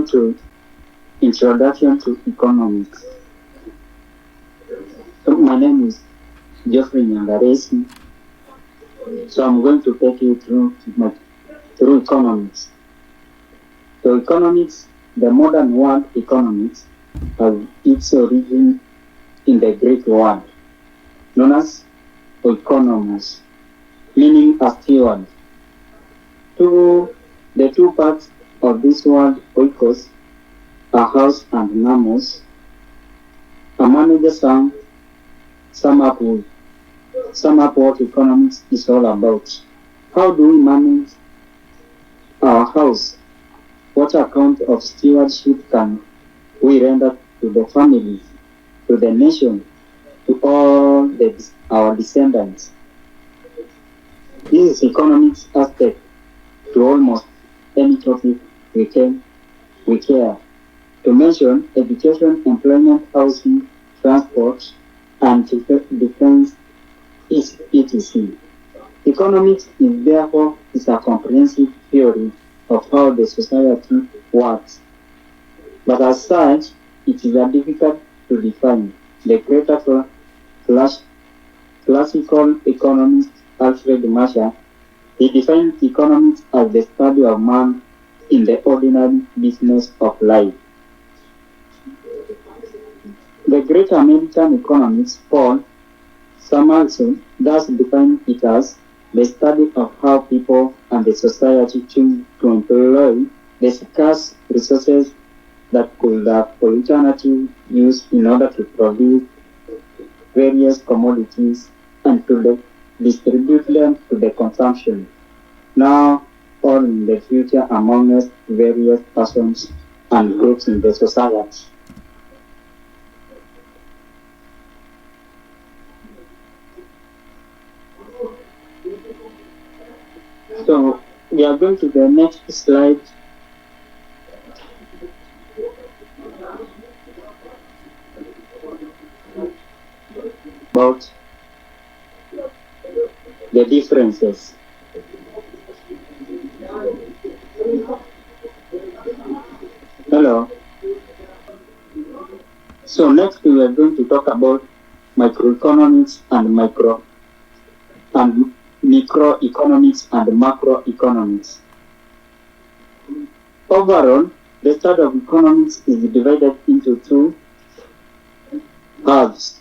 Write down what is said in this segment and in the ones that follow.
to Introduction to Economics. So my name is Geofrey Omoi. So I'm going to take you through economics. So economics, the modern word economics, has its origin in the Greek word known as oikonomos, meaning a steward. The two parts of this word oikos are house and namos. A manager sum up what economics is all about. How do we manage our house? What account of stewardship can we render to the family, to the nation, to all our descendants? This is economics aspect to almost any topic we care. To mention education, employment, housing, transport, and defense etc. Economics is therefore a comprehensive theory of how the society works. But as such, it is difficult to define. The greater classical economist Alfred Marshall, he defined economics as the study of man in the ordinary business of life. The great American economist Paul Samuelson thus defined it as the study of how people and the society choose to employ the scarce resources that could have alternative use in order to produce various commodities and to distribute them to the consumption, now or in the future amongst various persons and groups in the society. So we are going to the next slide. About the differences. Hello. So next we are going to talk about microeconomics and microeconomics and macroeconomics. Overall, the study of economics is divided into two halves.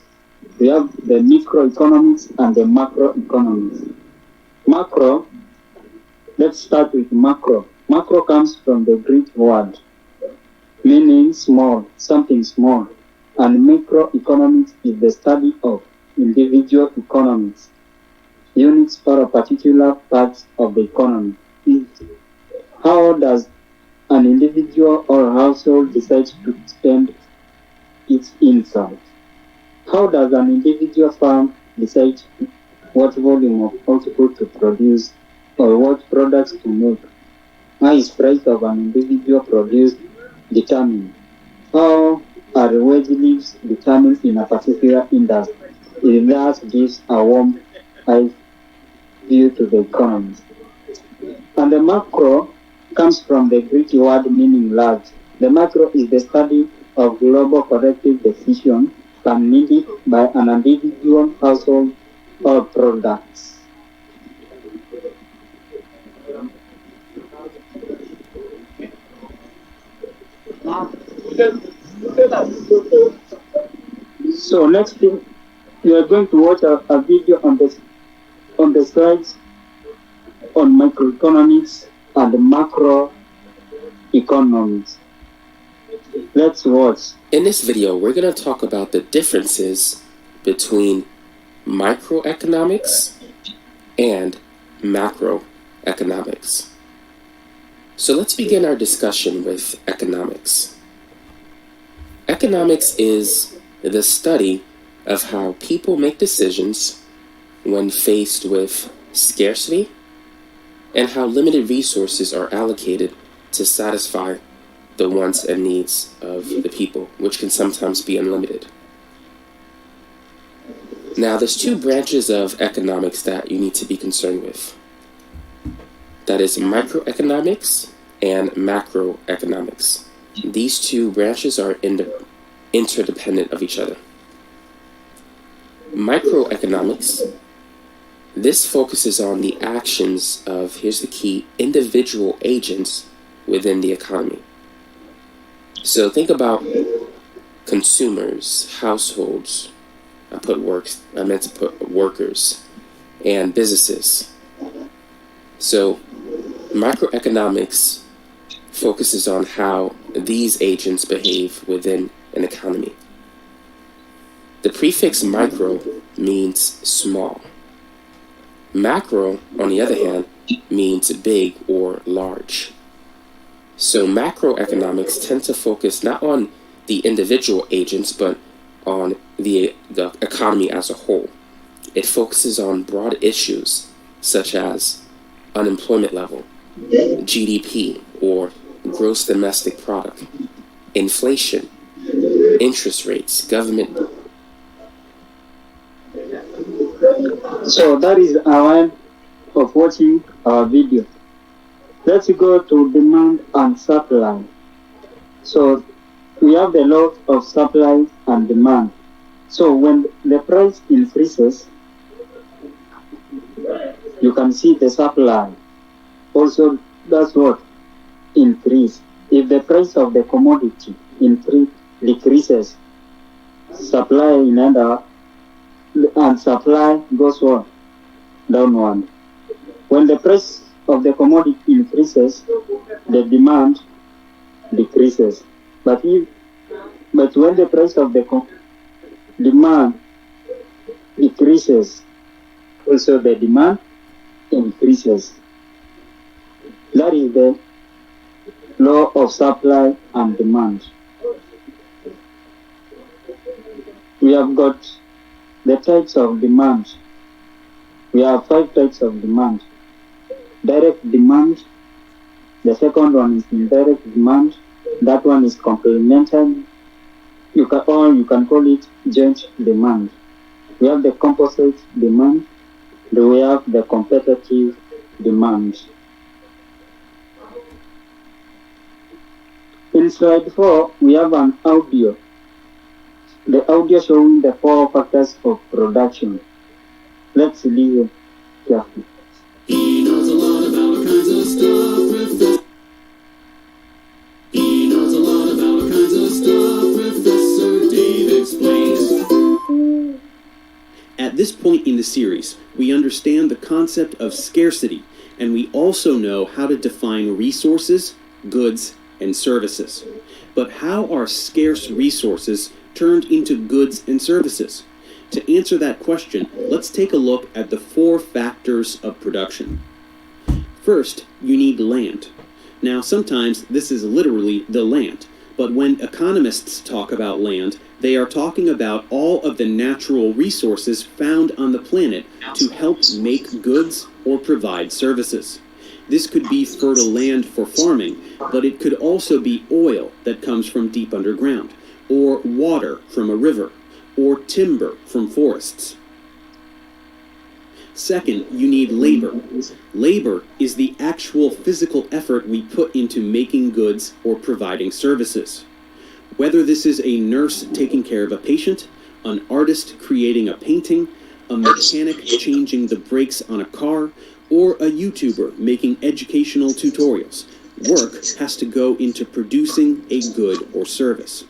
We have the microeconomics and the macroeconomics. Macro, let's start with macro. Macro comes from the Greek word meaning small, something small, and microeconomics is the study of individual economies, units or particular parts of the economy. How does an individual or household decide to spend its income? How does an individual farm decide what volume of output to produce or what products to make? How is price of an individual produce determined? How are wage leaves determined in a particular industry? It thus gives a warm eye view to the economy. And the macro comes from the Greek word meaning large. The macro is the study of global collective decision made by an individual, household, or products. So next thing, we are going to watch a video on the slides on microeconomics and macroeconomics. Let's watch. In this video, we're going to talk about the differences between microeconomics and macroeconomics. So let's begin our discussion with economics. Economics is the study of how people make decisions when faced with scarcity and how limited resources are allocated to satisfy the wants and needs of the people, which can sometimes be unlimited. Now, there's two branches of economics that you need to be concerned with. That is microeconomics and macroeconomics. These two branches are interdependent of each other. Microeconomics, this focuses on the actions of, here's the key, individual agents within the economy. So think about consumers, households, I meant to put workers, and businesses. So microeconomics focuses on how these agents behave within an economy. The prefix micro means small. Macro, on the other hand, means big or large. So macroeconomics tend to focus not on the individual agents, but on the economy as a whole. It focuses on broad issues such as unemployment level, GDP or gross domestic product, inflation, interest rates, government. So that is our end of watching our video. Let's go to demand and supply. So we have the law of supply and demand. So when the price increases, you can see the supply. Also, that's what increase. If the price of the commodity decreases, supply in under and supply goes on downward. When the price of the commodity increases, the demand decreases. But when the price of the demand decreases, also the demand increases. That is the law of supply and demand. We have got the types of demand. We have 5 types of demand. Direct demand. The second one is indirect demand. That one is complementary. You can call it joint demand. We have the composite demand. Then we have the competitive demand. In slide 4, we have an audio. The audio showing the 4 factors of production. Let's listen carefully. He knows a lot about all kinds of stuff. He knows a lot about all kinds of stuff. Professor Dave explains. At this point in the series, we understand the concept of scarcity, and we also know how to define resources, goods, and services. But how are scarce resources turned into goods and services? To answer that question, let's take a look at the 4 factors of production. First, you need land. Now, sometimes this is literally the land, but when economists talk about land, they are talking about all of the natural resources found on the planet to help make goods or provide services. This could be fertile land for farming, but it could also be oil that comes from deep underground, or water from a river, or timber from forests. Second, you need labor. Labor is the actual physical effort we put into making goods or providing services. Whether this is a nurse taking care of a patient, an artist creating a painting, a mechanic changing the brakes on a car, or a YouTuber making educational tutorials, work has to go into producing a good or service.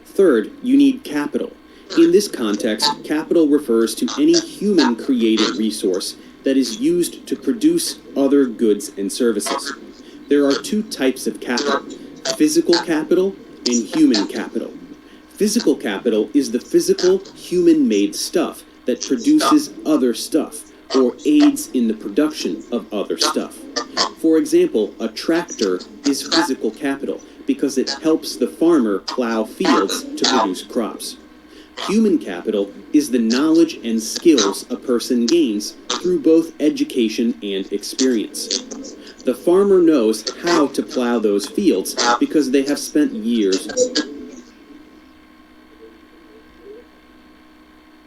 Third, you need capital. In this context, capital refers to any human-created resource that is used to produce other goods and services. There are 2 types of capital: physical capital and human capital. Physical capital is the physical, human-made stuff that produces other stuff, or aids in the production of other stuff. For example, a tractor is physical capital because it helps the farmer plow fields to produce crops. Human capital is the knowledge and skills a person gains through both education and experience. The farmer knows how to plow those fields because they have spent years.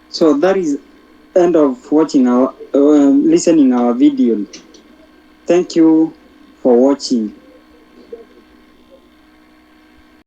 So that is end of watching our listening our video. Thank you for watching.